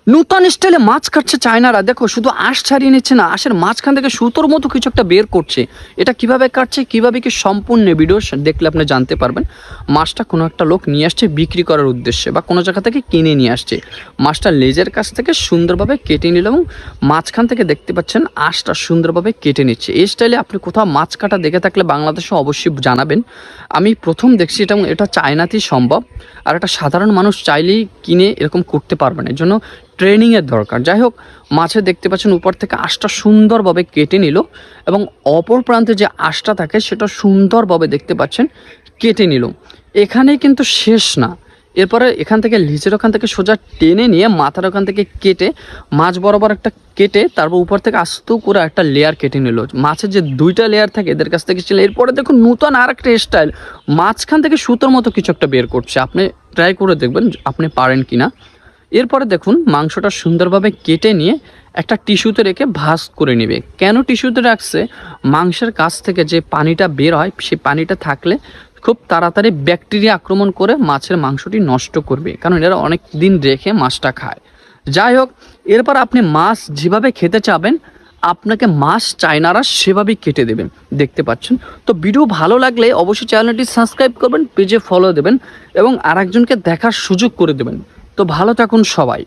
নূতন স্টাইলে মাছ কাটছে চায়নারা। দেখো শুধু আঁশ ছাড়িয়ে নিচ্ছে না, আঁশের মাঝখান থেকে সুতোর মতো কিছু একটা বের করছে। এটা কিভাবে কাটছে, কিভাবে কি সম্পূর্ণ ভিডিও দেখলে আপনি জানতে পারবেন। মাছটা কোনো একটা লোক নিয়ে আসছে বিক্রি করার উদ্দেশ্যে, বা কোনো জায়গা থেকে কিনে নিয়ে আসছে। মাছটা লেজের কাছ থেকে সুন্দরভাবে কেটে নিল এবং মাঝখান থেকে দেখতে পাচ্ছেন আঁশটা সুন্দরভাবে কেটে নিচ্ছে। এই স্টাইলে আপনি কোথাও মাছ কাটা দেখে থাকলে বাংলাদেশে অবশ্যই জানাবেন। আমি প্রথম দেখছি এটা, এবং এটা চায়নাতেই সম্ভব। আর একটা সাধারণ মানুষ চাইলেই কিনে এরকম করতে পারবে না, এর জন্য ট্রেনিংয়ের দরকার। যাই হোক, মাছে দেখতে পাচ্ছেন উপর থেকে আঁশটা সুন্দরভাবে কেটে নিল, এবং অপর প্রান্তে যে আঁশটা থাকে সেটা সুন্দরভাবে দেখতে পাচ্ছেন কেটে নিল। এখানেই কিন্তু শেষ না, এরপরে এখান থেকে লিচের ওখান থেকে সোজা টেনে নিয়ে মাথার ওখান থেকে কেটে মাছ বরাবর একটা কেটে তারপর উপর থেকে আস্ত করে একটা লেয়ার কেটে নিল। মাছের যে দুইটা লেয়ার থাকে এদের কাছ থেকে ছিল। এরপরে দেখুন নূতন আর একটা স্টাইল, মাঝখান থেকে সুতোর মতো কিছু একটা বের করছে। আপনি ট্রাই করে দেখবেন আপনি পারেন কিনা। এরপরে দেখুন মাংসটা সুন্দরভাবে কেটে নিয়ে একটা টিস্যুতে রেখে ভাঁজ করে নেবে। কেন টিস্যুতে রাখছে? মাংসের কাছ থেকে যে পানিটা বের হয় সেই পানিটা থাকলে খুব তাড়াতাড়ি ব্যাকটেরিয়া আক্রমণ করে মাছের মাংসটি নষ্ট করবে, কারণ এরা অনেক দিন রেখে মাছটা খায়। যাই হোক, এরপর আপনি মাছ যেভাবে খেতে চাবেন আপনাকে মাছ চায়নারা সেভাবেই কেটে দেবেন, দেখতে পাচ্ছেন। তো ভিডিও ভালো লাগলে অবশ্যই চ্যানেলটি সাবস্ক্রাইব করবেন, পেজে ফলো দেবেন এবং আরেকজনকে দেখার সুযোগ করে দেবেন। তো ভালো থাকুন সবাই।